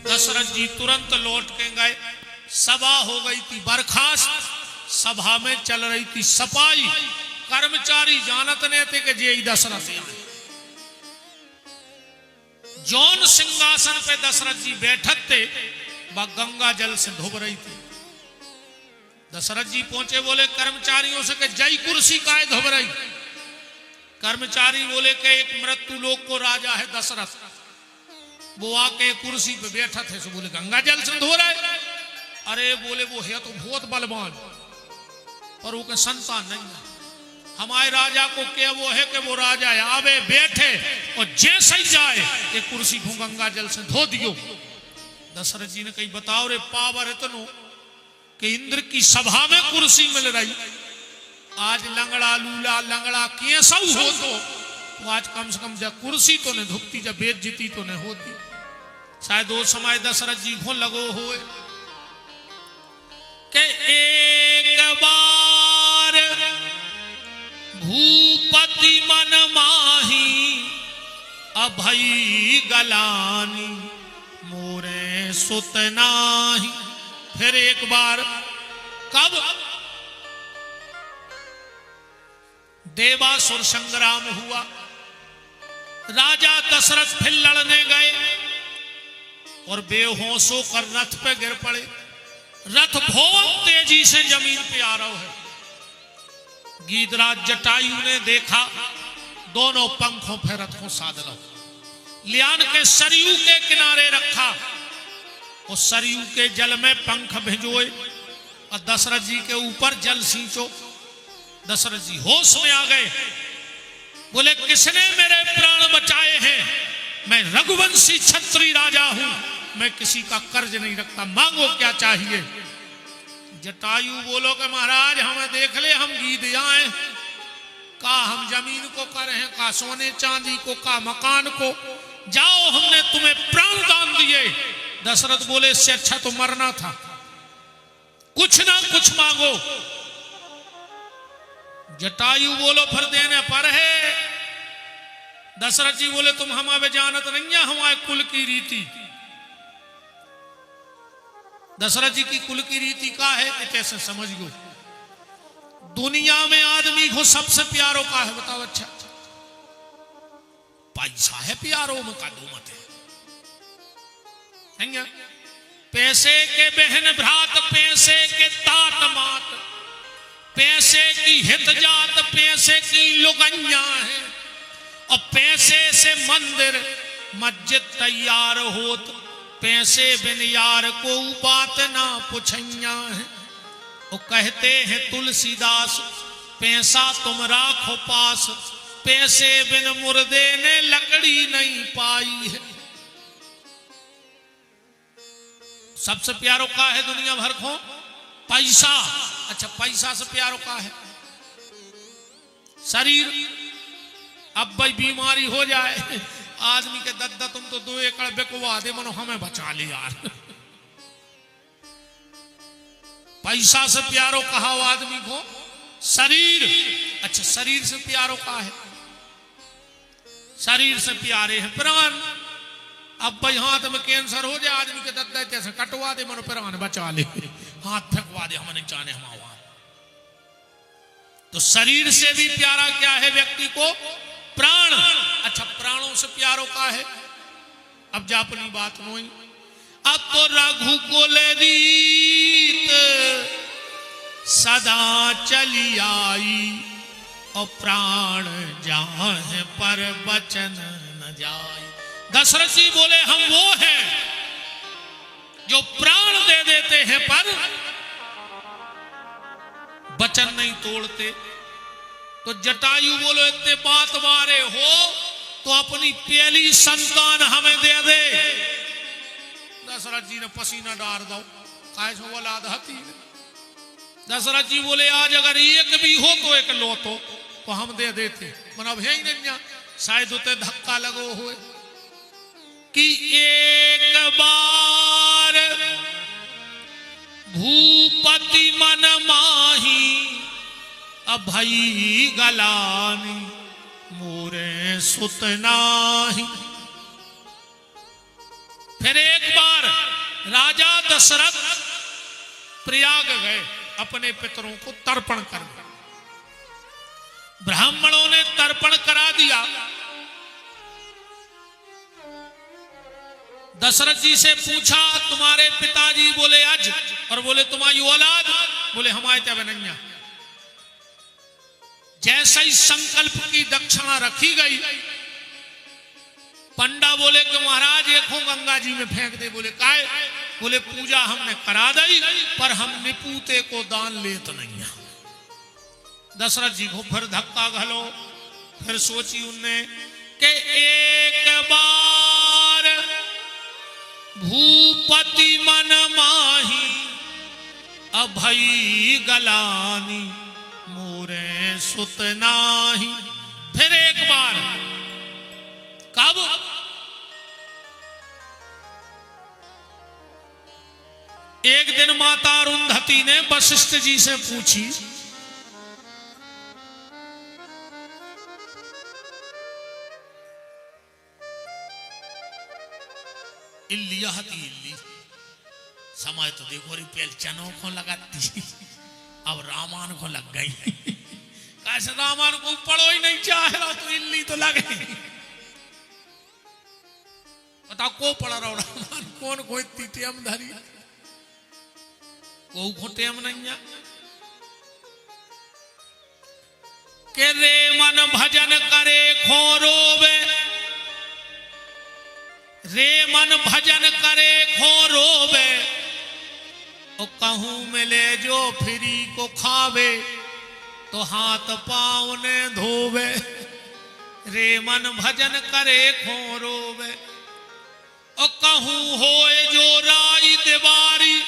दशरथ जी तुरंत लौट के गए। सभा हो गई थी बर्खास्त। सभा में चल रही थी सफाई। कर्मचारी जानत ने थे कि जे दशरथ आए। जौन सिंहासन पे दशरथ जी बैठक थे वह गंगा जल से धोब रही थी। दशरथ जी पहुंचे, बोले कर्मचारियों से कि जय कुर्सी काहे धोब रही। कर्मचारी बोले कि एक मृत्यु लोक को राजा है दशरथ, वो आके कुर्सी पे बैठा थे। सो बोले गंगा जल से धो रहा है। अरे बोले वो है तो बहुत बलवान, पर वो के संतान नहीं है। हमारे राजा को क्या वो है कि वो राजा है, आवे बैठे और जैसे ही जाए ये कुर्सी को गंगा जल से धो दियो। दशरथ जी ने कही बताओ रे पावर इतनो कि इंद्र की सभा में कुर्सी मिल रही। आज लंगड़ा लूला लंगड़ा कैसा हो तो आज कम से कम जब कुर्सी तो नहीं धुकती, जब बेइज्जती तो नहीं होती। शायद वो समय दशरथ जी को लगो होए कि एक बार भूपति मन माही अभई गलानी मोरे सुत नाही। फिर एक बार कब देवासुर संग्राम हुआ, राजा दशरथ फिर लड़ने गए और बेहोश होकर रथ पे गिर पड़े। रथ बहुत तेजी से जमीन पे आ रहा है। गीधराज जटायु ने देखा, दोनों पंखों पे रथ को साध लो, लियान के सरयू के किनारे रखा और सरयू के जल में पंख भिजोए और दशरथ जी के ऊपर जल सींचो। दशरथ जी होश में आ गए, बोले किसने मेरे प्राण बचाए हैं? मैं रघुवंशी क्षत्रिय राजा हूं, मैं किसी का कर्ज नहीं रखता, मांगो क्या चाहिए। जटायु बोलो कि महाराज हमें देख ले, हम गीध आए, का हम जमीन को कर हैं, का सोने चांदी को, का मकान को, जाओ हमने तुम्हें प्राण दान दिए। दशरथ बोले इससे अच्छा तो मरना था, कुछ ना कुछ मांगो। जटायु बोलो फिर देने पर है। दशरथ जी बोले तुम हमारे जानत नहीं है हमारे कुल की रीति। दशरथ जी की कुल की रीति का है कि कैसे समझ लो। दुनिया में आदमी को सबसे प्यारो का है, बताओ अच्छा? पैसा है प्यारो में का दो मत है। पैसे के बहन भ्रात, पैसे के तात मात, पैसे की हित जात, पैसे की लुगैया है और पैसे से मंदिर मस्जिद तैयार होत, पैसे बिन यार को बात ना पुछैया है। वो कहते हैं तुलसीदास पैसा तुम राखो पास, पैसे बिन मुर्दे ने लकड़ी नहीं पाई है। सबसे प्यारो का है दुनिया भर को पैसा। अच्छा पैसा से प्यारो का है शरीर। अब भाई बीमारी हो जाए आदमी के दद्दा तुम तो 2 एकड़ बिकवा दे, मनो हमें बचा ले यार। पैसा से प्यारो कहा हो आदमी को शरीर। अच्छा शरीर से प्यारो का है, शरीर से प्यारे हैं प्राण। अब भाई हाथ में कैंसर हो जाए आदमी के दद्दा जैसे कटवा दे, मनो प्राण बचा ले, हाथ फेंकवा दे, हम नहीं चाहने हमारा। तो शरीर से भी प्यारा क्या है व्यक्ति को? प्राण। अच्छा प्राणों से प्यारो का है। अब जा अपनी बात नोई। अब तो रघु कुल रीत सदा चली आई और प्राण जाए पर बचन न जाए। दशरथ जी बोले हम वो हैं जो प्राण दे देते हैं पर वचन नहीं तोड़ते। तो जटायु बोलो इतने बात मारे हो तो अपनी पहली संतान हमें दे दे। दशरथ जी ने पसीना डार दो, कैसे औलाद हती। दशरथ जी बोले आज अगर एक भी हो तो एक लो तो हम दे देते, मतलब है ही नहीं। शायद उते धक्का लगो हुए कि एक बार भूपति मन माही अभई गलानी मोरे सुत नाही। फिर एक बार दशरथ प्रयाग गए अपने पितरों को तर्पण करने। ब्राह्मणों ने तर्पण करा दिया। दशरथ जी से पूछा तुम्हारे पिताजी, बोले अज, और बोले तुम्हारी औलाद, बोले हमारे त्या बनैया। जैसे ही संकल्प की दक्षिणा रखी गई, पंडा बोले कि महाराज एक हो गंगा जी में फेंक दे। बोले काय? बोले पूजा हमने करा दी, पर हम निपूते को दान लेत नहीं है। दशरथ जी को फिर धक्का घलो, फिर सोची उनने कि एक बार भूपति मन माही अभई गलानी मोरे सुत नाही। फिर एक बार, कब? एक दिन माता अरुंधति ने वशिष्ठ जी से पूछी, इल्ली समय तो देखो री पेलचनों को लगाती, अब रामान को लग गई। कैसे रामान को पढ़ो ही नहीं चाह रहा तो इल्ली तो लगे। बताओ को पढ़ा रहा रामान, कौन को इतनी टेम धरी, को टेम नहीं है। के रे मन भजन करे खोरोवे, रे मन भजन करे खोरोवे, और कहूं मिले जो फिरी को खावे, तो हाथ पाँव ने धोवे। रे मन भजन करे खोरोवे, और कहूं होए जो राई दीवारी,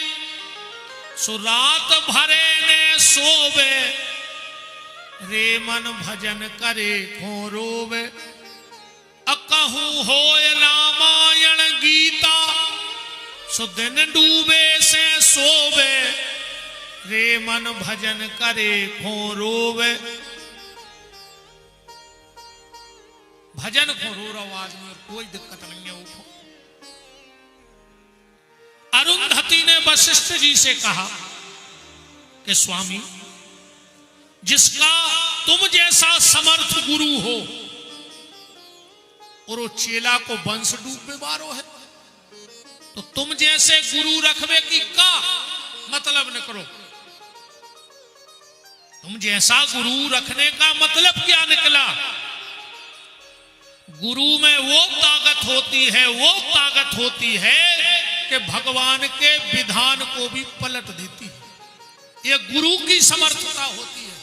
सो रात भरे ने सोवे। रे मन भजन करे खोरोवे, अकहूं होए रामायण गीता, सो दिन डूबे से सोवे। रे मन भजन करे खो रोवे। भजन को रो रहा आदमी और कोई दिक्कत नहीं है। वो अरुंधति ने वशिष्ठ जी से कहा कि स्वामी, जिसका तुम जैसा समर्थ गुरु हो और वो चेला को वंश डूबे बारो है, तो तुम जैसे गुरु रखवे की का मतलब न करो। तुम जैसा गुरु रखने का मतलब क्या निकला? गुरु में वो ताकत होती है कि भगवान के विधान को भी पलट देती है। ये गुरु की समर्थता होती है।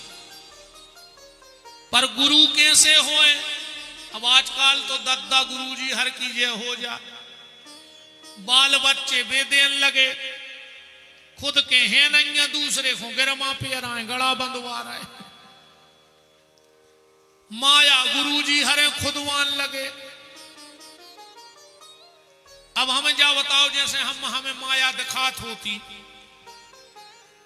पर गुरु कैसे होए? अब आजकल तो दद्दा गुरु जी हर कीजिए हो जा, बाल बच्चे बेदेन लगे, खुद के हैं नहीं, दूसरे को गिरमा पे रहे, गड़ा बंधवा रहे। माया गुरु जी हरे खुदवान लगे। अब हमें जा बताओ, जैसे हमें माया दिखात होती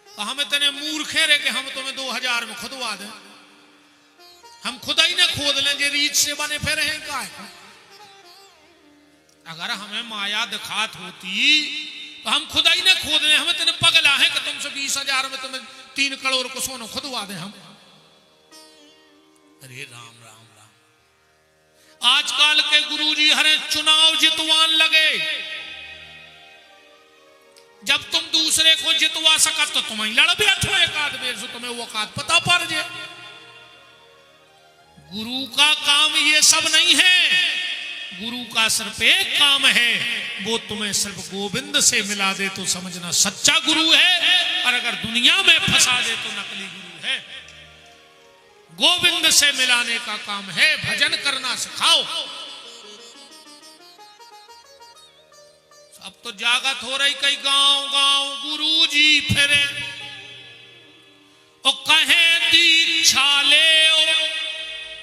तो हमें तने मूर्खे रे कि हम तुम्हें 2000 में खुदवा दें। हम खुदा ही ने खोद लें, जे रीच से बने फिर हैं का है। अगर हमें माया दिखात होती तो हम खुदा ही ने खोद लें। हमें तेने पगला है कि तुमसे 20,000 में तुम्हें 3 करोड़ को सोना खुदवा दें हम। अरे राम राम राम। आजकल के गुरुजी हरे चुनाव जितवान लगे। जब तुम दूसरे को जितवा सका तो तुम ही लड़ बैठो एक आदमी से, तुम्हें वो औकात पता पड़ जाए। गुरु का काम ये सब नहीं है। गुरु का सिर्फ एक काम है, वो तुम्हें सिर्फ गोविंद से मिला दे तो समझना सच्चा गुरु है, और अगर दुनिया में फंसा दे तो नकली गुरु है। गोविंद से मिलाने का काम है, भजन करना सिखाओ। अब तो जागत हो रही, कई गांव गांव गुरु जी फिरे और कहें दीक्षा ले,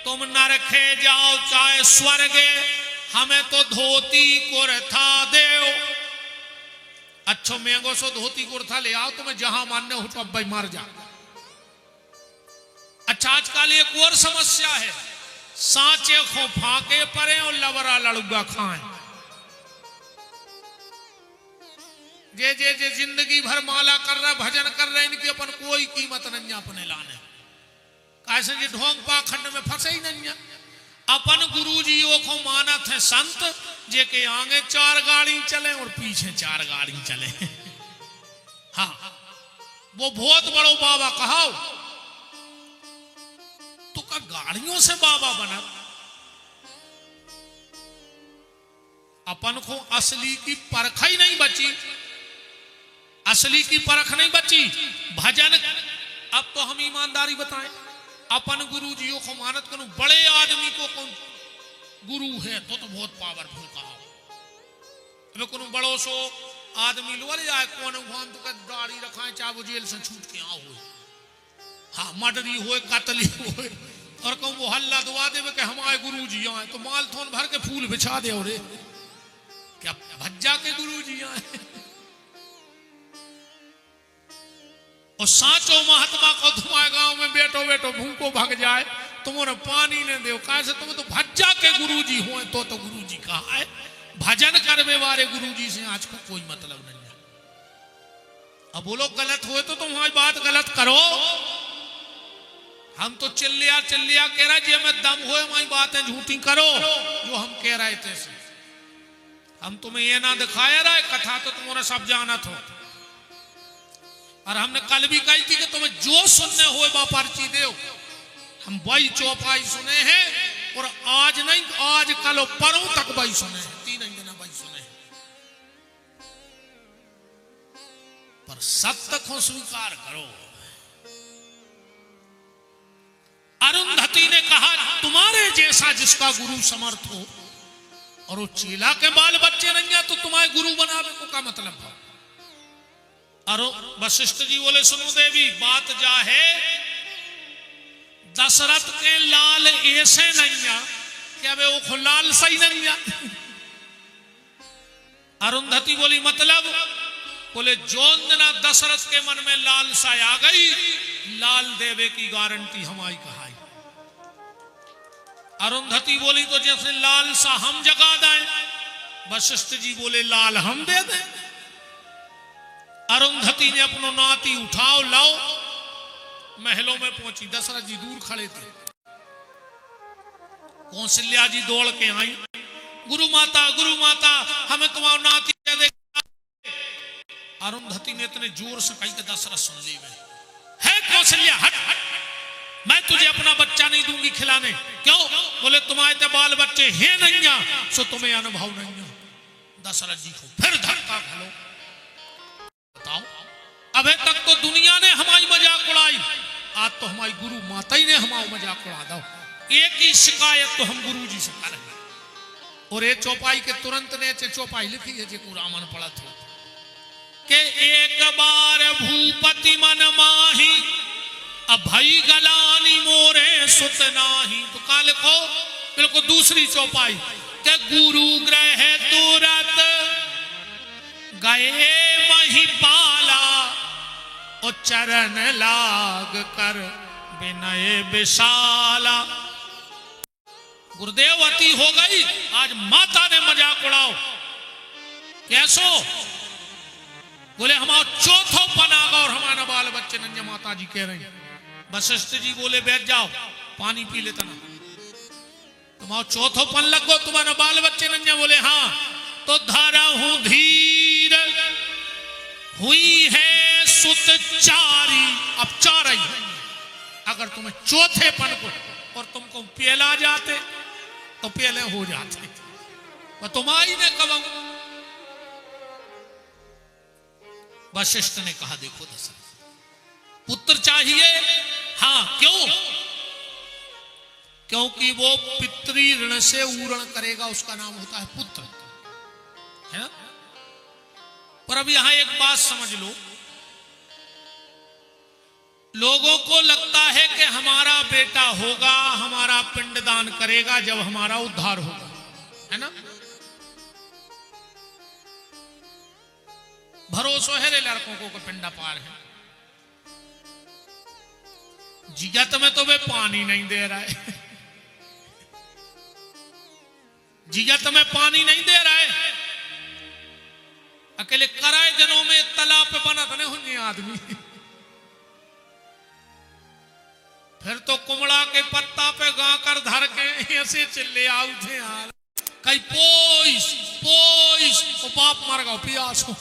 तुम नरखे जाओ चाहे स्वर्गे, हमें तो धोती कुर्ता देओ। अच्छो महंगो सो धोती कुर्ता ले आओ, तुम्हें जहां मानने हो तो अब भाई मार जा। अच्छा, आजकल एक और समस्या है, सांचे को फाके परे और लवरा लड़ुगा खाएं। जे जिंदगी भर माला कर रहे भजन कर रहे इनकी अपन कोई कीमत नहीं अपने लाने कैसे जी ढोंग पाखंड में फंसे ही नहीं है। अपन गुरुजियों को मानत है संत जे के आगे 4 गाड़ी चले और पीछे 4 गाड़ी चले। हाँ वो बहुत बड़ो बाबा कहाओ तो का गाड़ियों से बाबा बना। अपन को असली की परख ही नहीं बची, असली की परख नहीं बची। भजन अब तो हम ईमानदारी बताएं अपन गुरुजियों को मानत करूं बड़े आदमी को कौन गुरु है तो बहुत पावरफुल कहा। कौन बड़ो सो आदमी लो जाए कौन भगवान तो दाढ़ी रखाए चाहे वो जेल से छूट के आओ हाँ मर्डरी हो कतली हो और कहूँ वो हल्ला दुआ दे कि हमारे गुरु जी आए तो माल थोन भर के फूल बिछा दे और क्या भज्जा के गुरु जी आए। और साचो महात्मा को तुम्हारे गांव में बैठो बैठो भूखो भाग जाए तुम्हारा पानी ने दो कैसे तुम तो भज्जा के गुरु जी हो तो गुरु जी कहा है। भजन करने वाले गुरु जी से आज को कोई मतलब नहीं है। अब बोलो गलत हुए तो तुम्हारी बात गलत करो। हम तो चिल्लिया चिल्लिया कह रहा जी हमें दम हुए हमारी बातें झूठी करो जो हम कह रहे थे। हम तुम्हें ये ना दिखाया रहा है कथा तो तुम्हारा सब जानत हो। और हमने कल भी कही थी कि तुम्हें जो सुनने हुए पर्ची दो। हम वही चौपाई सुने हैं और आज नहीं आज कल परों तक वही सुने हैं 3 दिन वही सुने हैं। पर सत्य को स्वीकार करो। अरुंधति ने कहा तुम्हारे जैसा जिसका गुरु समर्थ हो और वो चेला के बाल बच्चे नहीं है तो तुम्हारे गुरु बनावे को क्या मतलब है। और वशिष्ठ जी बोले सुनो देवी बात जा है दशरथ के लाल ऐसे नहीं है क्या वे वो लाल सही नहीं है। अरुंधति बोली मतलब बोले जोन दिना दशरथ के मन में लालसा आ गई लाल देवे की गारंटी हमारी कहाई। अरुंधति बोली तो जैसे लालसा हम जगा दें। वशिष्ठ जी बोले लाल हम दे दें। अरुंधति ने अपनो नाती उठाओ लाओ महलों में पहुंची। दशरथ जी दूर खड़े थे। कौशल्या जी दौड़ के आई गुरु माता हमें तुम्हारा नाती दे दे। अरुंधति ने इतने जोर से कही कि दशरथ सुन ली है कौशल्या हट हट मैं तुझे अपना बच्चा नहीं दूंगी खिलाने। क्यों बोले तुम्हारे तो बाल बच्चे हैं नहीं सो तुम्हें अनुभव नहीं है। दशरथ जी को फिर धक्का खलो बताओ अभी तक तो दुनिया ने हमारी मजाक उड़ाई आज तो हमारी गुरु माता ही ने हमारा मजाक उड़ा दो। एक ही शिकायत तो हम गुरु जी से करेंगे। और ये चौपाई के तुरंत ने चौपाई लिखी है जो रामन पढ़ा था कि एक बार भूपति मन माही अभई गलानी मोरे सुत नाही। तो का लिखो बिल्कुल दूसरी चौपाई के गुरु ग्रह तुरत गए महिपाला और चरण लाग कर विनय विशाला। गुरुदेवती हो गई आज माता ने मजाक उड़ाओ कैसो बोले हमारा चौथो पनागा और हमारा बाल बच्चे नंजा माता जी कह रही। वशिष्ठ जी बोले बैठ जाओ पानी पी लेता ना तुम्हारा चौथो पन लगो तुम्हारा बाल बच्चे नंजा। बोले हाँ तो धारा हूं धीर हुई है सुत चारी। अब चार ही अगर तुम्हें चौथे पन को और तुमको पेला जाते तो पेले हो जाते और तुम्हारी ने कब। वशिष्ठ ने कहा देखो दशरथ पुत्र चाहिए हाँ क्यों क्योंकि वो पितृ ऋण से उरण करेगा उसका नाम होता है पुत्र है ना। पर अब यहां एक बात समझ लो लोगों को लगता है कि हमारा बेटा होगा हमारा पिंडदान करेगा जब हमारा उद्धार होगा है ना। भरोसा है रे लड़कों को पिंडा पार है। जिगत में तो वे पानी नहीं दे रहा है जिगत में पानी नहीं दे रहा है। अकेले कराए दिनों में तालाब पे बना तो नहीं होंगे आदमी। फिर तो कुमड़ा के पत्ता पे गा कर धर के ऐसे चिल्ले आउ थे यार, कई पोइस पोइस ओ बाप मर गया प्यास हो,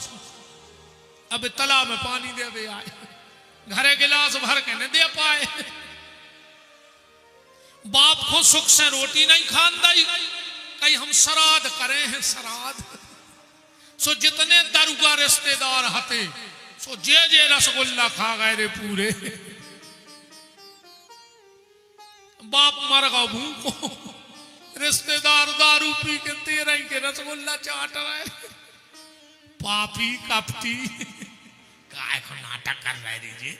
अब तालाब में पानी दे दे आए, घरे गिलास भर के नहीं दे पाए। बाप को सुख से रोटी नहीं खान दई, कहीं हम श्राद्ध करे हैं श्राद्ध। सो जितने दरुगा रिश्तेदार हते सो जे रसगुल्ला खा गए रे पूरे। बाप मर गया भूखो, रिश्तेदार दारू पी के तेरह के रसगुल्ला चाट रहे। पापी कपटी काय को नाटक कर रहे दीजिए।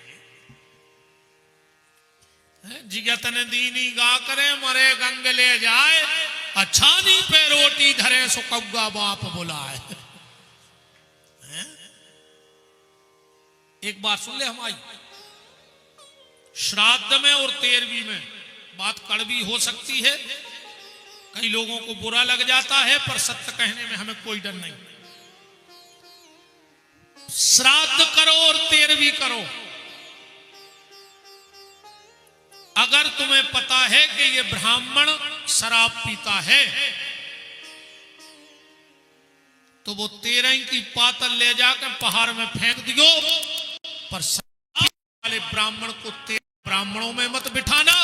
जिगतन दीनी गा करे मरे गंग ले जाए, अछानी पे रोटी धरे सो कौगा बाप बुलाए। एक बात सुन ले हमारी, श्राद्ध में और तेरहवीं में बात कड़वी हो सकती है, कई लोगों को बुरा लग जाता है, पर सत्य कहने में हमें कोई डर नहीं। श्राद्ध करो और तेरहवीं करो, अगर तुम्हें पता है कि ये ब्राह्मण शराब पीता है तो वो 13 की पातल ले जाकर पहाड़ में फेंक दियो, पर शराब वाले ब्राह्मण को 13 ब्राह्मणों में मत बिठाना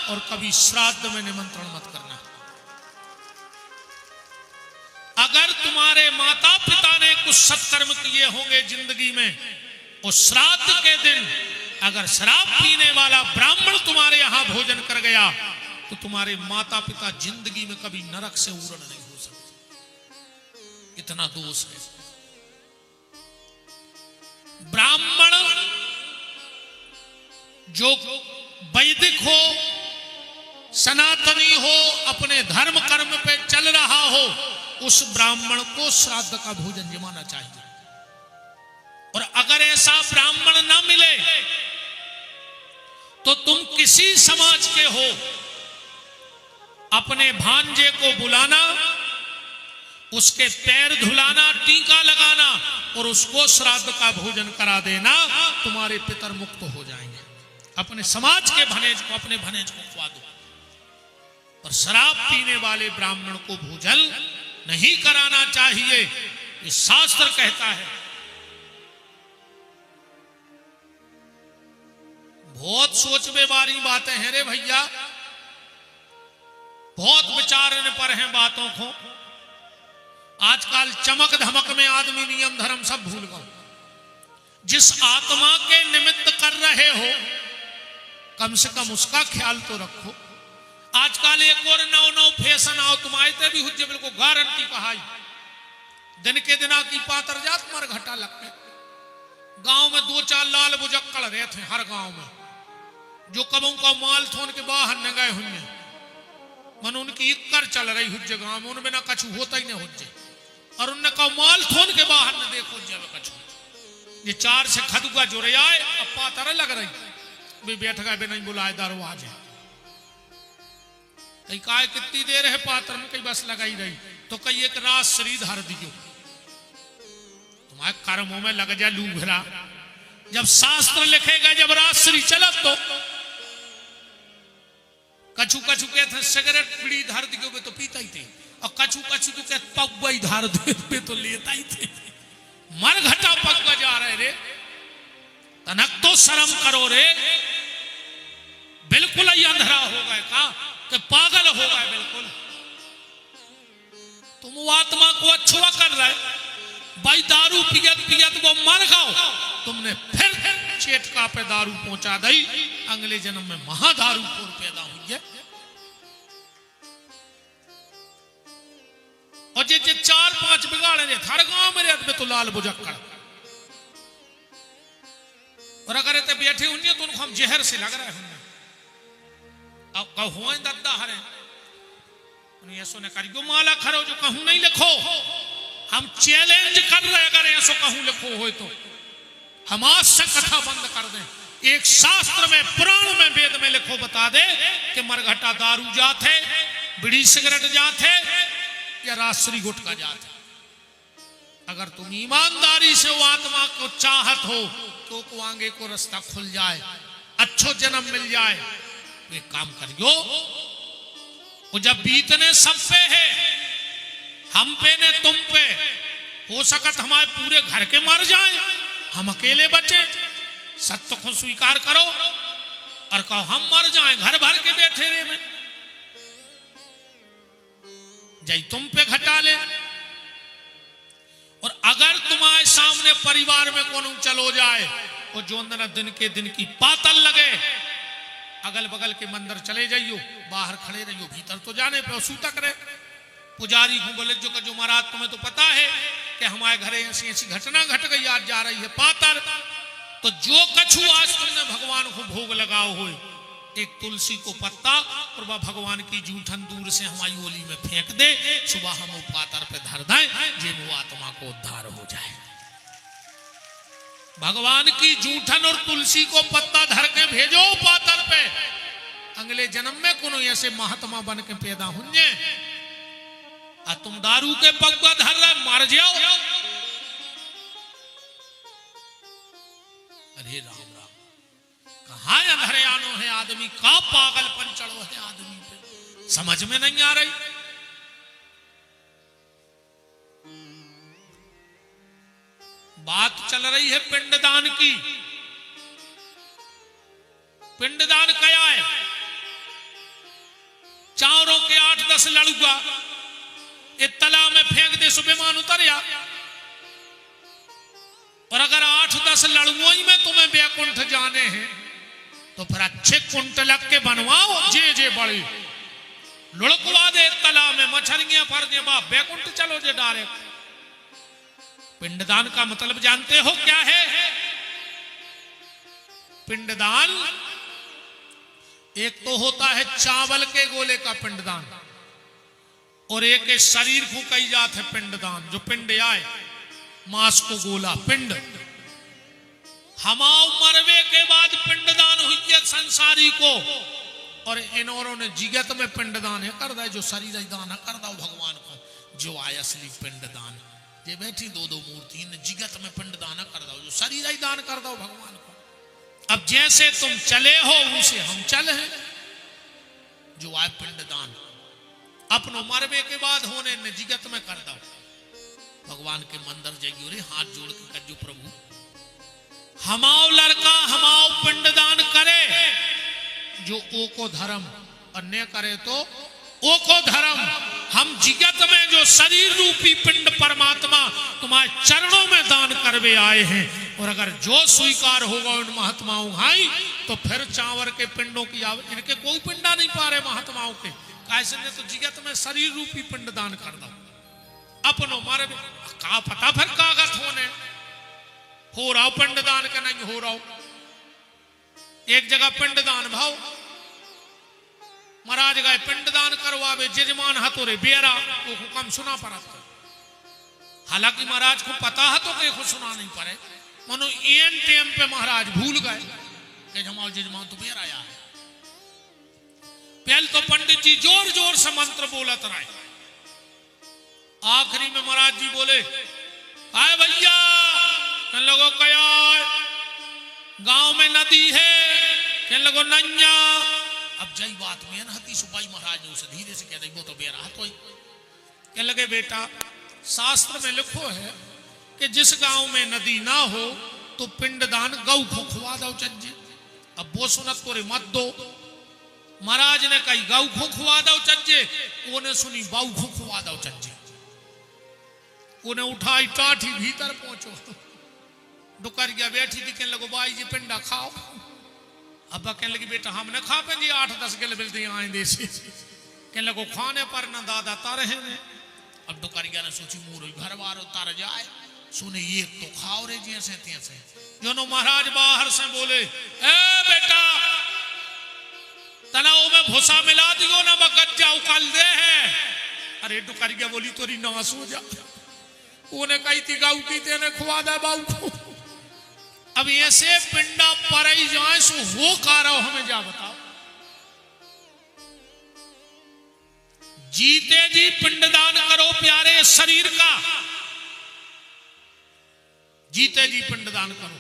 और कभी श्राद्ध में निमंत्रण मत करना। अगर तुम्हारे माता पिता ने कुछ सत्कर्म किए होंगे जिंदगी में और श्राद्ध के दिन अगर शराब पीने वाला ब्राह्मण तुम्हारे यहां भोजन कर गया तो तुम्हारे माता पिता जिंदगी में कभी नरक से उरण नहीं हो सकते, इतना दोष है। ब्राह्मण जो वैदिक हो, सनातनी हो, अपने धर्म कर्म पे चल रहा हो, उस ब्राह्मण को श्राद्ध का भोजन जमाना चाहिए। और अगर ऐसा ब्राह्मण ना मिले तो तुम किसी समाज के हो, अपने भांजे को बुलाना, उसके पैर धुलाना, टीका लगाना और उसको श्राद्ध का भोजन करा देना, तुम्हारे पितर मुक्त हो जाएंगे। अपने समाज के भनेज को, अपने भनेज को खुआ दो। और शराब पीने वाले ब्राह्मण को भोजन नहीं कराना चाहिए, ये शास्त्र कहता है। बहुत सोचने वाली बातें हैं रे भैया, बहुत विचारने पर हैं बातों को। आजकल चमक धमक में आदमी नियम धर्म सब भूल गए। जिस आत्मा के निमित्त कर रहे हो कम से कम उसका ख्याल तो रखो। आजकल एक और नौ फैशन आओ, तुम आयते भी हुज्जे बिल्कुल गारंटी कहाई, दिन के दिना की पातर जात मर घटा लगते। गांव में 2-4 लाल बुजक्कड़ रहे थे हर गांव में, जो कबों का माल थोन के बाहर न गए हुए, मन उनकी इक्कर चल रही हुज्जे गांव में, उनमें ना कछु होता ही नहीं हुज्जे, और उनने कहा माल थोन के बाहर न देखो जब कछु। ये 4 से खदुआ जो रही आए, अब पातर लग रही भी बैठ गए भी नहीं बुलाए दरवाजे। कई काय कितनी देर है पात्र में, कई बस लगाई रही तो कई एक रात श्री धर दियो, तुम्हारे कर्मों में लग जा लूघरा। जब शास्त्र लिखेगा जब राजश्री चलत तो कछु कछु कहते सिगरेट बीड़ी धर दियो बे तो पीता ही थे, और कछु कछु तो कहते पगवा ही धार दे तो लेता ही थे। मर घटा पगवा जा रहे रे, तनक तो शर्म करो रे, बिल्कुल ही अंधरा हो गए का कि पागल हो गए बिल्कुल। तुम आत्मा को अछुआ कर रहे भाई, दारू पियत पियत वो मर गओ, तुमने फिर चेटका पे दारू पहुंचा दी, अगले जन्म में महादारू खोर पैदा हुई है। और जे 4-5 बिगाड़े ने हर गांव में रहते तो लाल बुजक्कड़, और अगर इतने बैठे हुए तो उनको हम जहर से लग रहे होंगे। अब कहूँ दद्दा हरे ऐसो ने करी माला खरो जो कहूँ नहीं लिखो, हम चैलेंज कर रहे अगर ऐसो कहूँ लिखो हो तो हम आज से कथा बंद कर दें। एक शास्त्र में, पुराण में, वेद में लिखो बता दे कि मरघटा दारू जात है, बीड़ी सिगरेट जात है या राजश्री गुटका जात है। अगर तुम ईमानदारी से वो आत्मा को चाहत हो तो को आगे को रास्ता खुल जाए, अच्छो जन्म मिल जाए, तो एक काम करियो, वो जब बीतने सब पे है, हम पे ने तुम पे, हो सकत हमारे पूरे घर के मर जाए, हम अकेले बचे, सत्य को स्वीकार करो और कहो हम मर जाएं, घर भर के बैठे रहे में जय तुम पे घटा ले। और अगर तुम्हारे सामने परिवार में कौन चलो जाए और जो अंदर दिन की पातल लगे, अगल बगल के मंदिर चले जाइयो, बाहर खड़े रहियो, भीतर तो जाने पे सूता करे। पुजारी को बोले जो महाराज तुम्हें तो पता है कि हमारे घरे ऐसी ऐसी घटना घट गई, आज जा रही है पातर, तो जो कछु आज तुमने भगवान को भोग लगाओ हो, एक तुलसी को पत्ता और वह भगवान की जूठन दूर से हमारी ओली में फेंक दे, सुबह हम वो पातर पे धर दें, जे वो आत्मा को उद्धार हो जाए। भगवान की जूठन और तुलसी को पत्ता धर के भेजो पातर पे, अगले जन्म में कोनो ऐसे महात्मा बन के पैदा होंगे। आ तुम दारू के पगवा धर रहे मर जाओ। अरे राम राम, कहाँ अंधरे आनो है आदमी, का पागलपन चढ़ो है आदमी पे, समझ में नहीं आ रही। बात चल रही है पिंडदान की। पिंडदान क्या है? चारों के 8-10 लड़ुआ एक तालाब में फेंक दे, सुबेमान उतरिया। और अगर 8-10 लड़ुओं में तुम्हें बैकुंठ जाने हैं तो फिर अच्छे कुंट लग के बनवाओ, जे बड़ी लुढ़कवा दे तालाब में, मछलियां फर दे, बाप बैकुंठ चलो जे डायरेक्ट। पिंडदान का मतलब जानते हो क्या है? पिंडदान एक तो होता है चावल के गोले का पिंडदान, और एक शरीर को कही जात है पिंडदान, जो पिंड आए मांस को गोला पिंड। हमाओ मरवे के बाद पिंडदान हुई है संसारी को, और इन्होंने ने जिगत में पिंडदान है कर दे, जो शरीर दान है कर दो भगवान को, जो आय असली पिंडदान। ये बैठी 2-2 मूर्ति ने जिगत में पिंडदान कर दो, जो शरीर दान कर दो भगवान को। अब जैसे तुम चले हो उसे हम चले हैं, जो आय पिंडदान अपनो मरवे के बाद होने ने जिगत में कर दो। भगवान के मंदिर जाइयो रे, हाथ जोड़ के कजो प्रभु हमाओ लड़का हमाओ पिंडदान करे, जो ओ को धर्म, और न करे तो ओ को धर्म। हम जिगत में जो शरीर रूपी पिंड परमात्मा तुम्हारे चरणों में दान करवे आए हैं, और अगर जो स्वीकार होगा उन महात्माओं भाई, तो फिर चावर के पिंडों की इनके कोई पिंडा नहीं पा रहे महात्माओं के, कैसे ने तो जिगत में शरीर रूपी पिंड दान कर दो अपनो मारे। का पता फिर कागज होने हो रहा पिंडदान का नहीं हो रहा। एक जगह पिंडदान भाव महाराज गए पिंडदान करवावे, जजमान हतोरे बेरा वो हुक्म सुना पड़ा था। हालांकि महाराज को पता है तो को सुना नहीं पड़े, मनो एन टाइम पे महाराज भूल गए कि हमारा जजमान तो बेरा आया है। पहले तो पंडित जी जोर जोर से मंत्र बोलत रहे, आखिरी में महाराज जी बोले आए भैया कन लोगों कया गांव में नदी है, कन लोगों नैया। अब जय बात में हती सुपाई महाराज ने उसे धीरे से कह दी, वो तो बेरा तो कह लगे बेटा शास्त्र में लिखो है कि जिस गांव में नदी ना हो तो पिंडदान गौ को खुआ दो चज्जे। अब वो सुनत तोरे मत दो। महाराज ने कही गौ को खुआ दो चज्जे, उन्हें सुनी बाऊ को खुआ दो चज्जे। उन्हें उठाई टाठी भीतर पहुंचो, दुकरिया बैठी थी, कहने लगो बाई जी पिंडा खाओ। अब कहने लगी बेटा हम न खा पे 8-10 गिल मिलते आए देसी, कहने लगो खाने पर न दादा तारे हैं। अब दुकरिया ने सोची मूर घर बार उतार जाए, सुने ये तो खाओ रे जैसे तैसे। जो महाराज बाहर से बोले ए बेटा तनाव में भूसा मिला दियो ना बकत जाओ कल दे है। अरे दुकरिया बोली तोरी नास हो जा, उन्हें कही थी गाऊ की तेने खुआ दे बाऊ को। अब ऐसे पिंडा पर ही जाए सो हो का रहो, हमें जा बताओ। जीते जी पिंडदान करो प्यारे शरीर का, जीते जी पिंडदान करो।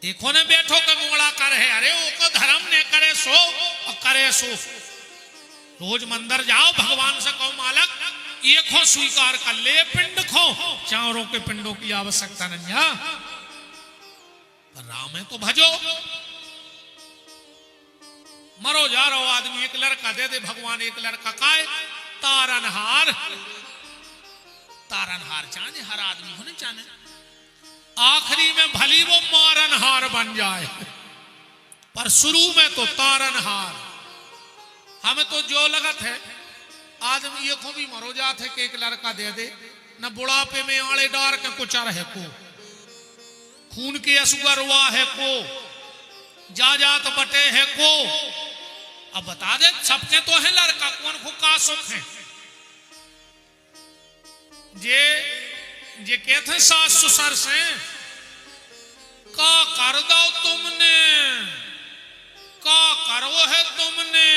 एक ने बैठो के मोड़ा कर है, अरे वो को धर्म ने करे सो और करे सो। रोज मंदिर जाओ, भगवान से कहो मालक ये खो स्वीकार कर ले, पिंड खो, चारों के पिंडों की आवश्यकता नहीं है, पर राम है तो भजो। मरो जा रहो आदमी, एक लड़का दे दे भगवान, एक लड़का काय तारनहार, तारनहार चाहे हर आदमी होने चाहे, आखिरी में भली वो मारनहार बन जाए, पर शुरू में तो तारनहार। हमें तो जो लगत है आदमी ये को भी मरो जाते कि एक लड़का दे दे, न बुढ़ापे में आड़े डार के कुचर है को, खून के असुगर हुआ है को, जा जात बटे है को। अब बता दे सबके तो है लड़का, कौन को का सुख है। जे कहते सास ससुर से का कर दो तुमने, का करो है तुमने,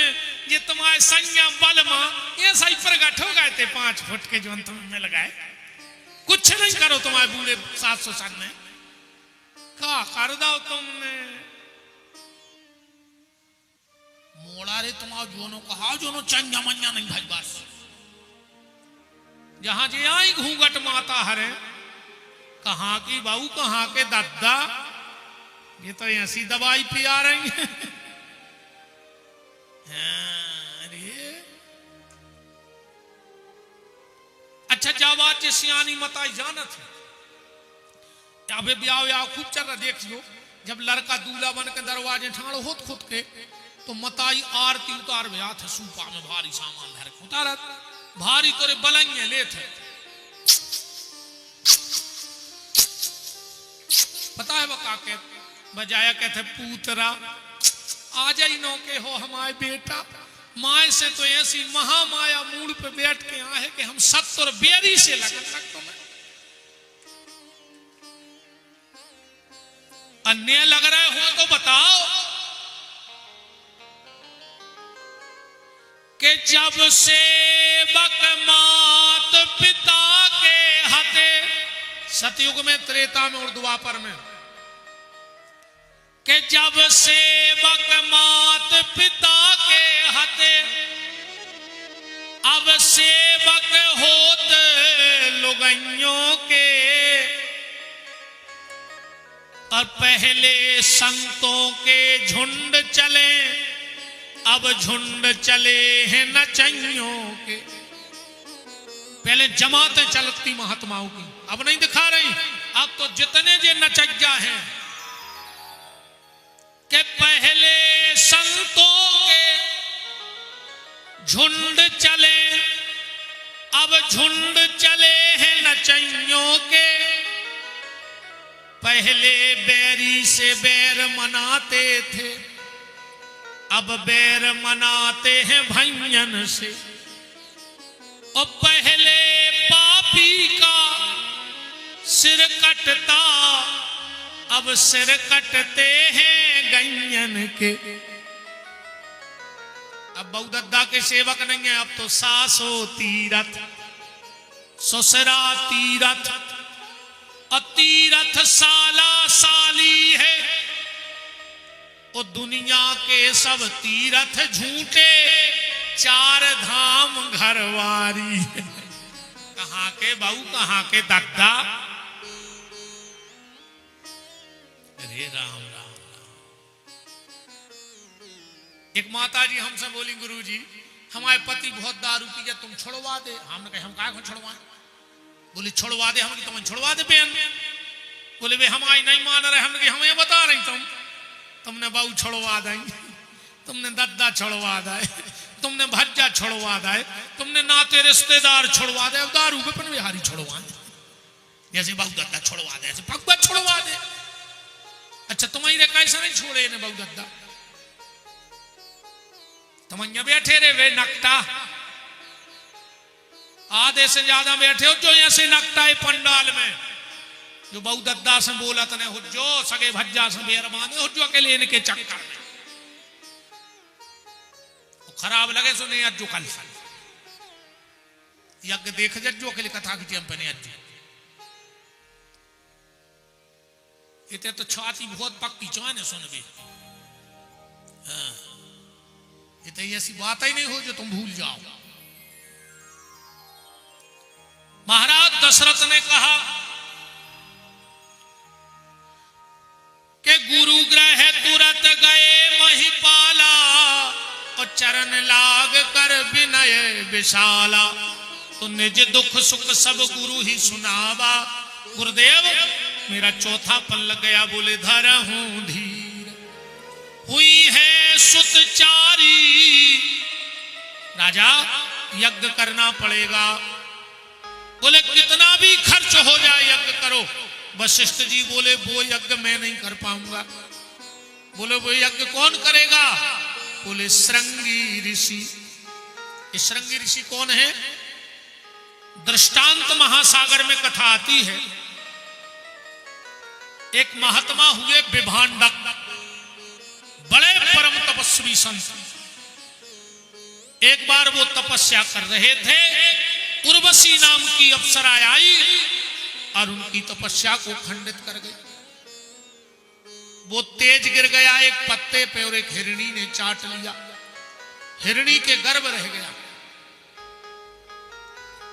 ये तुम्हारे संज्ञा बल मां ये सही प्रगट हो गए थे 5 फुट के जो में लगाए, कुछ नहीं करो तुम्हारे बूढ़े सास ससुर ने, का कर दो तुमने। मोड़ा रे तुम्हारा जोनो कहा, जोनो चंजा मंजा नहीं भाई, बस जहां जे आई घूंघट माता हरे, कहां की बहू कहां के दादा, ये तो ऐसी दवाई पिया रही है। अरे अच्छा जावाज सियानी मताई जानत है, अबे ब्याह खूब चल रहा देखियो, जब लड़का दूल्हा बन के दरवाजे ठाड़ होत खुद के, तो मताई आरती उतार में हाथ सूपा में भारी सामान धर के उतारत, भारी तोरे बलंगे लेते, पता है बका के बजाया कहते पूतरा आ जाई नो के हो हमारे बेटा, माए से तो ऐसी महामाया मूड पे बैठ के आए कि हम 70 बेरी से लगन तक तो मैं अन्य लग रहे हो तो बताओ कि जब सेवक मात पिता के हते, सतयुग में, त्रेता में और द्वापर में, कि जब सेवक मात पिता के हते, अब सेवक होत लुगाइयों के, और पहले संतों के झुंड चले, अब झुंड चले हैं नचइयों के। पहले जमातें चलती महात्माओं की, अब नहीं दिखा रही, अब तो जितने जे नचज्जा हैं, कि पहले संतों के झुंड चले, अब झुंड चले हैं नचइयों के, पहले बैरी से बैर मनाते थे, अब बैर मनाते हैं भैयन से, और पहले पापी का सिर कटता, अब सिर कटते हैं गैयन के। अब बहुदद्दा के सेवक नहीं है, अब तो सासो तीरथ, ससुरा तीरथ, और तीरथ साला साली है, और दुनिया के सब तीरथ झूठे, 4 धाम घरवारी। कहां के बहू कहां के दादा, अरे राम राम राम। एक माता जी हमसे बोली गुरुजी हमारे पति बहुत दारू पी गया, तुम छोड़वा दे। हमने कहा हम काय को छुड़वाए? बोली छोड़वा दे। हम तुम छोड़वा दे बेन। बोले वे हमारी नहीं मान रहे। हमने हम ये बता रही तुमने बहू छोड़वा देंगे, तुमने दद्दा छोड़वा दे, तुमने भज्जा छोड़वा दे, तुमने नाते रिश्तेदार छोड़वा दे, अब दारू पे पन बिहारी छोड़वा दे, जैसे बहु दद्दा छोड़वा दे, ऐसे भगवत छोड़वा दे। अच्छा तुम्हारी कैसा नहीं छोड़े ने बहु दद्दा, तुम यहाँ बैठे रे वे नकटा, आधे से ज्यादा बैठे हो जो ऐसे नकटा है पंडाल में, जो बहु दद्दा से बोला तने हो जो सगे भज्जा से बेरमाने हो जो अकेले इनके चक्कर में खराब लगे सो नहीं अज्जू कल यज्ञ देख जो अकेले कथा की हम पहने अज्जू इतने तो छाती बहुत पक्की चाने सुन भी। हाँ, इतनी ऐसी बात ही नहीं हो जो तुम भूल जाओ। महाराज दशरथ ने कहा कि गुरु ग्रह तुरत गए महिपाला और चरण लाग कर विनय विशाला। तो निज दुख सुख सब गुरु ही सुनावा। गुरुदेव मेरा चौथा पन लग गया, बोले धरा हूं धीर हुई है सुतचारी। राजा यज्ञ करना पड़ेगा। बोले कितना भी खर्च हो जाए यज्ञ करो। वशिष्ठ जी बोले वो यज्ञ मैं नहीं कर पाऊंगा। बोले वो यज्ञ कौन करेगा? बोले श्रृंगी ऋषि। श्रृंगी ऋषि कौन है? दृष्टांत महासागर में कथा आती है। एक महात्मा हुए विभांडक, बड़े परम तपस्वी संत। एक बार वो तपस्या कर रहे थे, उर्वशी नाम की अप्सरा आई और उनकी तपस्या को खंडित कर गई। वो तेज गिर गया एक पत्ते पे और एक हिरणी ने चाट लिया। हिरणी के गर्भ रह गया।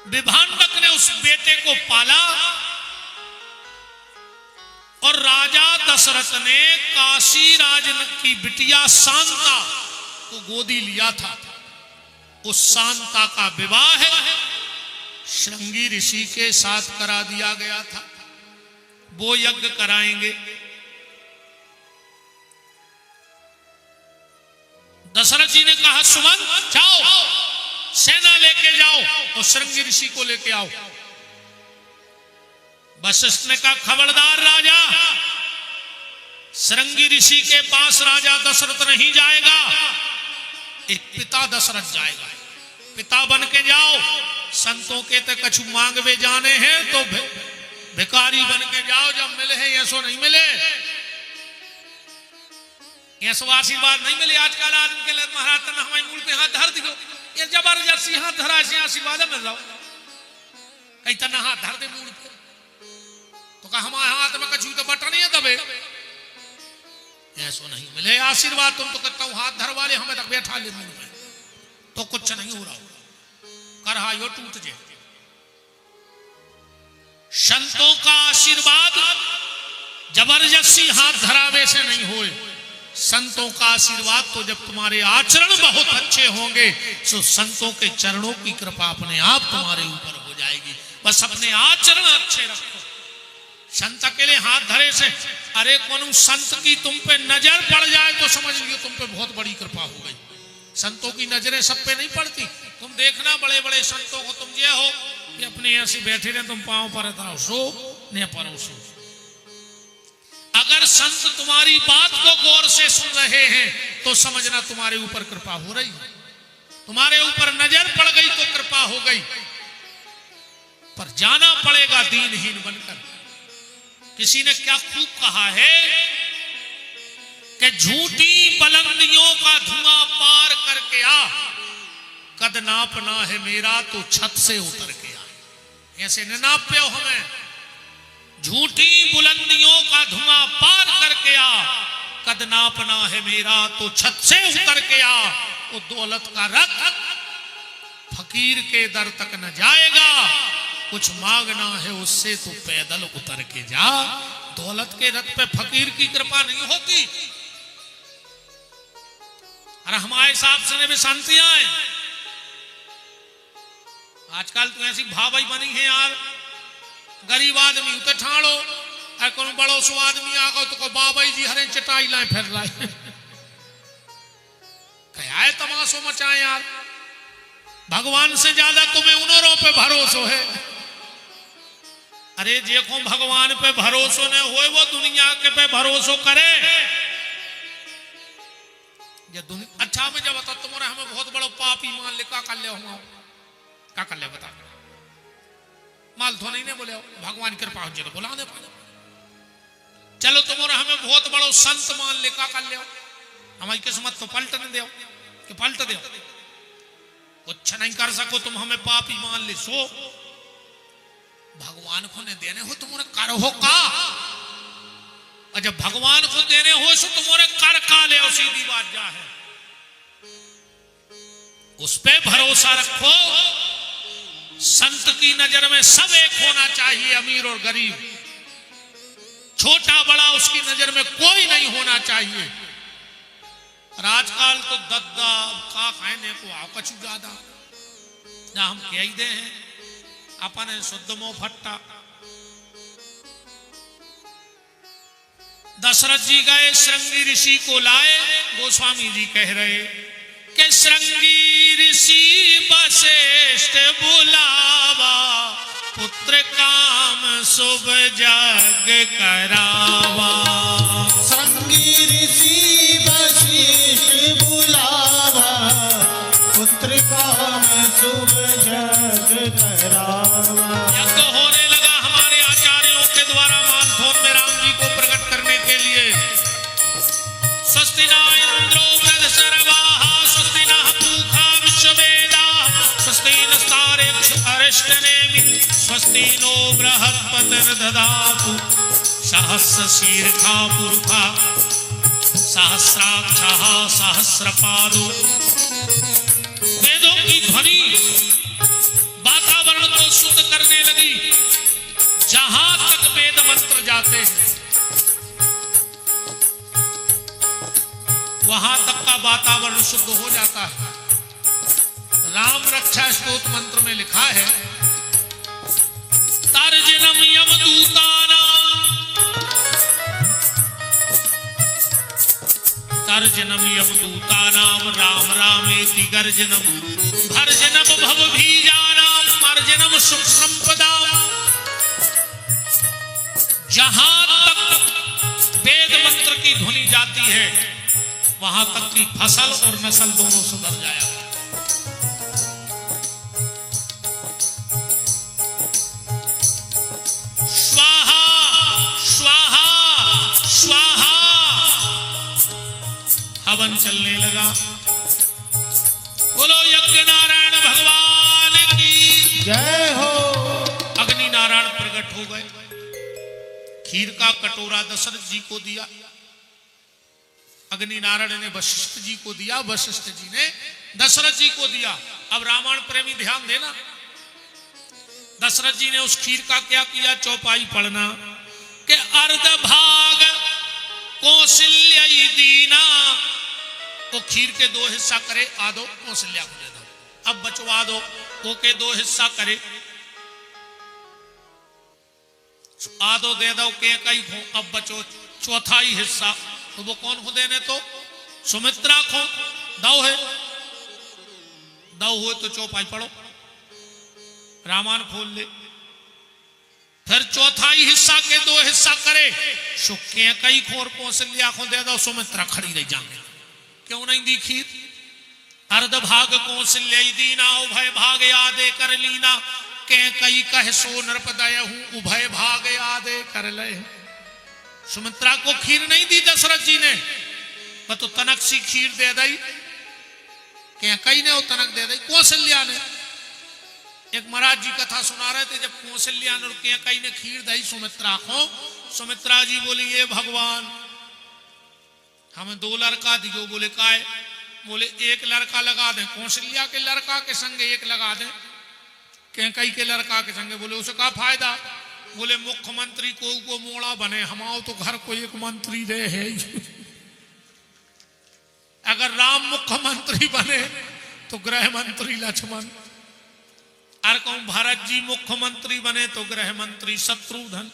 विभांडक ने उस बेटे को पाला और राजा दशरथ ने काशी राज की बिटिया शांता को गोदी लिया था। उस शांता का विवाह श्रृंगी ऋषि के साथ करा दिया गया था। वो यज्ञ कराएंगे। दशरथ जी ने कहा सुमंत जाओ, सेना लेके जाओ और श्रृंगी ऋषि को लेके आओ। वशिष्ठ ने कहा खबरदार राजा, श्रृंगी ऋषि के पास राजा दशरथ नहीं जाएगा, एक पिता दशरथ जाएगा। पिता बन के जाओ। संतों के तो कछु मांगवे जाने हैं तो भिखारी बन के जाओ। जब मिले हैं ऐसो नहीं मिले, ऐसो आशीर्वाद नहीं मिले। आजकल आदमी के लिए महाराज तना हमारे मूल पे हाथ धर दियो, ये जबरदस्ती हाथ धरा से आशीर्वाद मिल जाओ। कहीं तना हाथ धर दे मूल पे तो कहा हमारे हाथ में कछु तो बटन नहीं है दबे। ऐसो नहीं मिले आशीर्वाद। तुम तो कहता हूं हाथ धर वाले हमें तक बैठा ले मूल पे तो कुछ नहीं हो रहा होगा। करहा यो टूट जाए। संतों का आशीर्वाद जबरदस्ती हाथ धरावे से नहीं होए। संतों का आशीर्वाद तो जब तुम्हारे आचरण बहुत अच्छे होंगे तो संतों के चरणों की कृपा अपने आप तुम्हारे ऊपर हो जाएगी। बस अपने आचरण अच्छे रखो। संत के लिए हाथ धरे से अरे कौन संत की तुम पे नजर पड़ जाए तो समझ लियो तुम पे बहुत बड़ी कृपा हो गई। संतों की नजरें सब पे नहीं पड़ती। तुम देखना बड़े बड़े संतों को तुम ये हो कि अपने ऐसे बैठे रहे, तुम पांव पर सो ने परोसो। अगर संत तुम्हारी बात को गौर से सुन रहे हैं तो समझना तुम्हारे ऊपर कृपा हो रही है। तुम्हारे ऊपर नजर पड़ गई तो कृपा हो गई। पर जाना पड़ेगा दीनहीन बनकर। किसी ने क्या खूब कहा है कि झूठी बुलंदियों का धुआं पार करके आ, कद नापना है मेरा तो छत से उतर के आ। ऐसे न नापे हो हमें। झूठी बुलंदियों का धुआं पार करके आ, कद नापना है मेरा तो छत से उतर के आ। वो दौलत का रथ फकीर के दर तक न जाएगा, कुछ मांगना है उससे तो पैदल उतर के जा। दौलत के रथ पे फकीर की कृपा नहीं होती। और हमारे साहब से भी शांतियां हैं। आजकल तो ऐसी भावई बनी है यार, गरीब आदमी उते ठाड़ो और कोनो बड़ो सो आदमी आ गो तो को बाबाई जी हरे चटाई लाए फिर लाए। क्या है तमाशो मचाए यार। भगवान से ज्यादा तुम्हें उनों पे भरोसा है। अरे देखो भगवान पे भरोसा न हो वो दुनिया के पे भरोसा करे। अच्छा में जब बता तुम्हारे हमें बहुत बड़ा पापी मान ले का कर ले हम का कर ले बता। माल तो नहीं ने बोले भगवान कृपा हो तो बुला दे। चलो तुम्हारे हमें बहुत बड़ा संत मान ले का कर ले हमारी किस्मत तो पलटने दो कि पलट दो। कुछ नहीं कर सको तुम हमें पापी मान ले सो भगवान को ने देने हो तुम्हारे करो हो का। और जब भगवान को देने हो सो तुम्हारे कर का ले सीधी बात जा है। उस पे भरोसा रखो। संत की नजर में सब एक होना चाहिए, अमीर और गरीब, छोटा बड़ा उसकी नजर में कोई नहीं होना चाहिए। और आजकल तो दद्दा का कहने को आओ कछु ज्यादा ना हम कह ही दे हैं अपन शुद्ध मोह फट्टा। दशरथ जी गए श्रृंगी ऋषि को लाए। गोस्वामी जी कह रहे कि श्रृंगी ऋषि वशिष्ठ बुलावा, पुत्र काम शुभ जग करावा। श्रृंगी ऋषि वशिष्ठ बुलावा, पुत्र काम शुभ जग करावा। यज्ञ होने लगा हमारे आचार्यों के द्वारा मानथोन में राम जी को प्रकट करने के लिए। स्वस्ति न इंद्रो वृद्धशर्वाः, स्वस्ति नः पूषा विश्ववेदाः, स्वस्ति नस्तार्क्ष्य अरिष्टनेमिः, स्वस्ति नो बृहस्पतिर्दधातु। सहस्रशीर्षा पुरुषा सहस्राक्षः सहस्रपादो। वेदों की ध्वनि वातावरण को शुद्ध करने लगी। जहां तक वेद मंत्र जाते हैं वहां तक का वातावरण शुद्ध हो जाता है। राम रक्षा स्तोत्र मंत्र में लिखा है तर्जनम यमदूतानां, तर्जनम यमदूतानां राम रामेति गर्जनम, भर्जनम भवभीजानां मर्जनम सुख संपदा। जहां तक वेद मंत्र की ध्वनि जाती है वहां तक की फसल और नस्ल दोनों सुधर जाएगा। स्वाहा स्वाहा स्वाहा। हवन चलने लगा। बोलो यज्ञ नारायण भगवान की जय हो। अग्नि नारायण प्रकट हो गए। खीर का कटोरा दशरथ जी को दिया। अग्नि नारायण ने वशिष्ठ जी को दिया, वशिष्ठ जी ने दशरथ जी को दिया। अब रामायण प्रेमी ध्यान देना। दशरथ जी ने उस खीर का क्या किया? चौपाई पढ़ना कि अर्ध भाग कौशल्या दीना। वो खीर के दो हिस्सा करे, आधो कौशल्या को दे दो। अब बचवा दो, वो के दो हिस्सा करे, आधो दे दो के कई खो। अब बचो चौथाई हिस्सा, तो वो कौन को देने? तो सुमित्रा को। दो है, दो हुए तो चौपाई पढ़ो, रामायण खोल ले। फिर चौथाई हिस्सा के दो हिस्सा करे, सुखे कई खोर कौशल्या को दे दो, सुमित्रा खड़ी रह जाएंगे। क्यों नहीं दी खीर? अर्ध भाग कौशल्या दीना, उभय भाग यादे कर लीना। के कई कह सो नृपदय हूं, उभय भाग यादे कर ले। सुमित्रा को खीर नहीं दी दशरथ जी ने, वह तो तनक सी खीर दे दी। क्या कई ने वो तनक दे दी कौशल्या ने। एक महाराज जी कथा सुना रहे थे, जब कौशल्या ने और कई ने खीर दी सुमित्रा को। सुमित्रा जी बोली ये भगवान हमें दो लड़का दियो। बोले काय? बोले एक लड़का लगा दे, कौशल्या के लड़का के संग एक लगा दे, कई के लड़का के संगे। बोले उसका फायदा? बोले मुख्यमंत्री को मोड़ा बने, हमाओ तो घर को एक मंत्री रहे। अगर राम मुख्यमंत्री बने तो गृह मंत्री लक्ष्मण, और कहूं भरत जी मुख्यमंत्री बने तो गृह मंत्री शत्रुघ्न।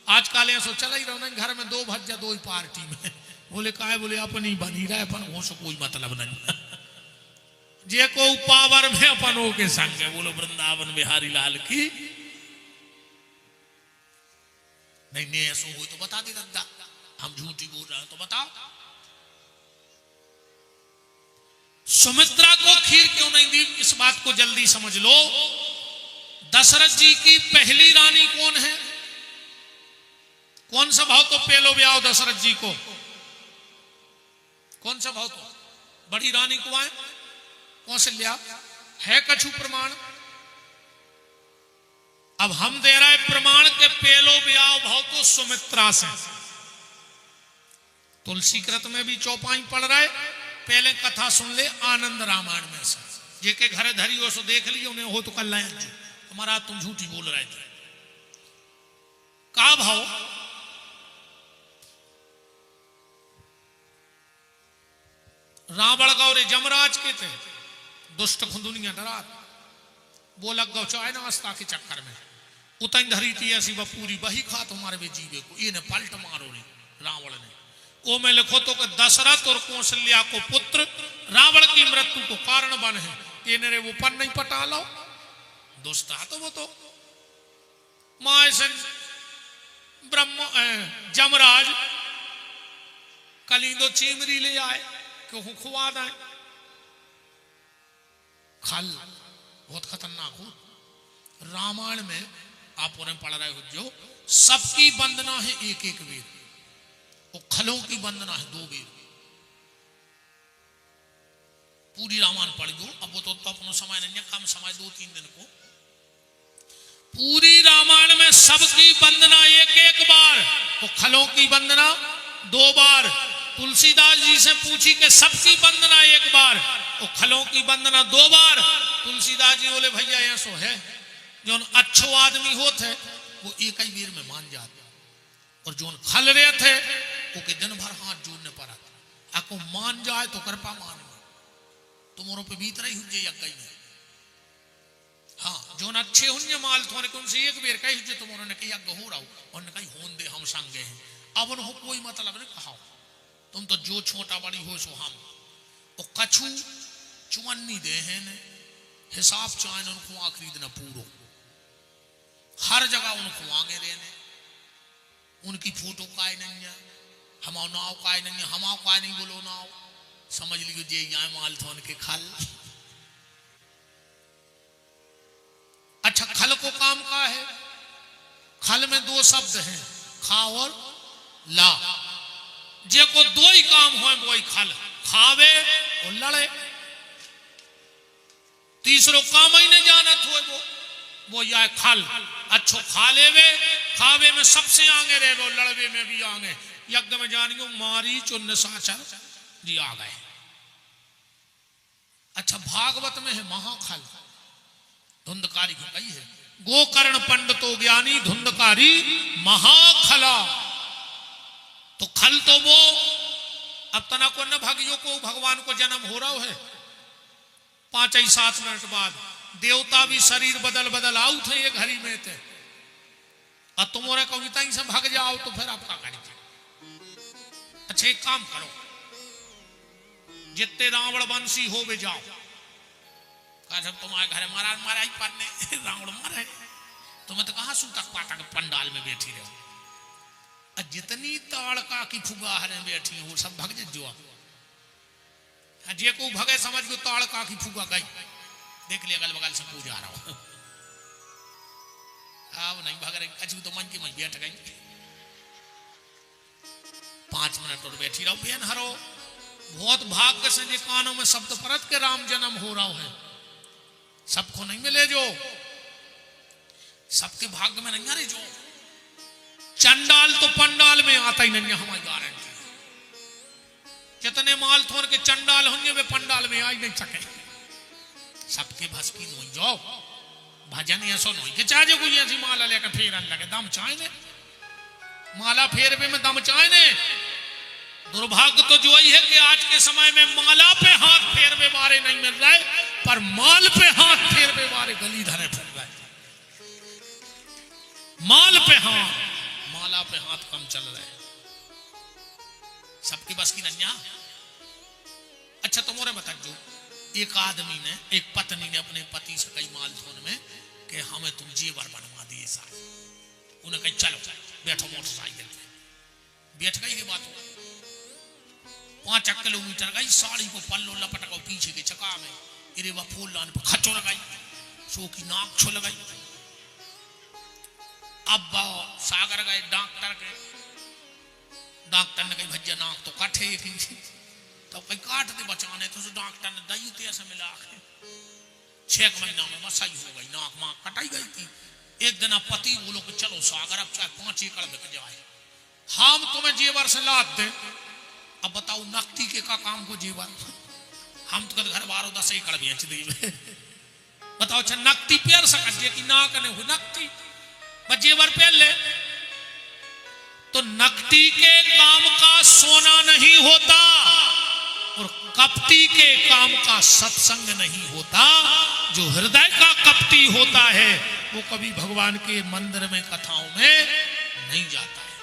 आजकल ऐसा चला ही रहा, घर में दो भज्जा दो ही पार्टी में। बोले का है? बोले अपनी बनी रहे, अपन हो सो कोई मतलब नहीं। जे को पावर में अपनों के संग है। बोलो वृंदावन बिहारी लाल की। नहीं ऐसा हो तो बता दे दद्दा, हम झूठी बोल रहे हैं तो बताओ। सुमित्रा को खीर क्यों नहीं दी? इस बात को जल्दी समझ लो। दशरथ जी की पहली रानी कौन है? कौन सा भाव तो पेलो ब्याह दशरथ जी को? कौन सा भाव तो? बड़ी रानी को आए कौशल्या है कछु प्रमाण? अब हम दे रहे प्रमाण के पेलो ब्याह भाव तो सुमित्रा से। तुलसी कृत में भी चौपाई पढ़ रहे, पहले कथा सुन ले आनंद रामायण में से, जेके घर धरी हो सो देख लियो, उन्हें हो तो कल लाए तुम्हारा, तुम झूठी बोल रहे थे। का भाव रावण गौरे जमराज के थे, दुष्ट खुंदुनिया डरा बोला गौ चाहे नास्ता के चक्कर में उतन धरी थी ऐसी वह पूरी वही खा तुम्हारे भी जीवे को, ये ने पलट मारो रे रावण ने। ओ में लिखो तो कि दशरथ और कौशल्या को पुत्र रावण की मृत्यु को कारण बन है, ये ने रे वो पन नहीं पटा लो दुष्ट तो वो तो मायसन ब्रह्म जमराज कलिंदो चीमरी ले आए क्यों खुआ दें, खल बहुत खतरनाक हो। रामायण में आप उन्हें पढ़ रहे हो जो सबकी वंदना है एक एक वीर, और खलों की वंदना है 2 वीर। पूरी रामायण पढ़ दो, अब वो तो अपना समय नहीं है, कम समय 2-3 दिन को। पूरी रामायण में सबकी वंदना एक एक बार, तो खलों की वंदना 2 बार। तुलसीदास जी से पूछी कि सबकी वंदना एक बार और खलों की वंदना 2 बार। तुलसीदास जी बोले भैया ऐसो है जो अच्छो आदमी होते वो एक ही वीर में मान जाते, और जो खल रहे थे वो के दिन भर हाथ जोड़ने पर आपको मान जाए तो कृपा मान तुम्हारों पे बीत रही हुई यज्ञ में। हाँ जो अच्छे हुए माल थोड़े उनसे एक बेर कही हुए तुम उन्होंने कही यज्ञ हो रहा हो, उन्होंने कही होन दे हम संगे हैं, अब उनको कोई मतलब नहीं कहा तुम तो जो छोटा बड़ी हो सो हम, और कछु चुवन्नी दे हैं हिसाब चाहे उनको आ खरीदना पूरो, हर जगह उनको आगे रहने, उनकी फोटो काय नहीं है, हमाओ नाव काय नहीं है, हमाओ काय नहीं बोलो नाव, समझ लियो जे यहाँ माल थोन के खल। अच्छा खल को काम का है, खल में 2 शब्द हैं खा और ला, जे को 2 ही काम हो वो ही खल, खावे और लड़े, तीसरो काम ही नहीं जानत हो वो या खल। अच्छो खा लेवे, खावे में सबसे आगे रहे वो, लड़वे में भी आगे। यज्ञ में जानियो मारी चुन साचर जी आ गए। अच्छा भागवत में है महाखल, धुंधकारी को कही है गोकर्ण पंडितो ज्ञानी धुंधकारी महाखला। तो खल तो वो अब तना को न भागियों को भगवान को जन्म हो रहा है, 5-7 मिनट बाद देवता भी शरीर बदल बदल आउ थे ये घड़ी में थे, और तुम्हारे कविता से भाग जाओ तो फिर आप क्या करेंगे। अच्छा एक काम करो, जितने रावण वंशी हो वे जाओ, जब तुम्हारे घर मारा ही पड़ने रावण मारे, तुम्हें तो कहा सुन तक पाटा के पंडाल में बैठी रहो, जितनी ताड़का की फुगाहरें बैठी वो सब भग जो जे को भगे समझ गो ताड़का की फुगा गई, देख लिया अगल बगल से पूजा रहा हूं, अब नहीं भग रहे कछु तो मन की मन बैठ गई। 5 मिनट और बैठी रहो बेन हरो, बहुत भाग्य से जे कानों में शब्द परत के राम जन्म हो रहा है, सबको नहीं मिले जो, सबके भाग्य में नहीं आ रही जो। चंडाल तो पंडाल में आता ही नहीं, हमारी गारंटी। जितने माल थोड़ के चंडाल होंगे वे पंडाल में आ ही नहीं सके, सबके भस की नहीं जाओ भजन ऐसो नहीं कि चाहे कोई ऐसी माला लेकर फेरन लगे, दम चाहे ने माला फेरवे में दम चाहे ने। दुर्भाग्य तो जो ही है कि आज के समय में माला पे हाथ फेरवे वाले नहीं मिल रहे, पर माल पे हाथ फेरवे वाले गली धरे फिर रहे। माल पे हाथ, माला पे हाथ कम चल रहे, सबकी बस की नन्या। अच्छा तुम्हारे बता जो एक आदमी ने, एक पत्नी ने अपने पति से कई माल थोन में कि हमें तुम जेवर बनवा दिए साथ, उन्हें कही चलो बैठो मोटरसाइकिल पे, बैठ गई ये बात 5 किलोमीटर गई, साड़ी को पल्लो लपट को पीछे के चका में इरे वह फूल लान पर खचो लगाई, सो की नाक छो लगाई। अब सागर गए डॉक्टर के, डॉक्टर ने कही भैया नाक तो काटे एक इंच, तब कहीं काट दे बचाने, तो डॉक्टर ने दही तेज से मिला के 6 महीना में मसाई हो गई, नाक माँ कटाई गई थी। एक दिन पति बोलो कि चलो सागर अब चाहे 5 एकड़ बिक जाए, हम तुम्हें जेवर से लाद दे, अब बताओ नकती के का काम को जेवर, हम तो कद घर बारो दस एकड़ बेच दी बताओ अच्छा नकती पेर सकत जे कि ना कने हो नकती बस जेवर पेर ले। तो नकती के काम का सोना नहीं होता और कपटी के काम का सत्संग नहीं होता। जो हृदय का कपटी होता है वो कभी भगवान के मंदिर में कथाओं में नहीं जाता है।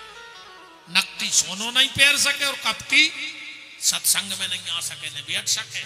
नकती सोनो नहीं पेर सके और कपटी सत्संग में नहीं आ सके, नहीं बैठ सके।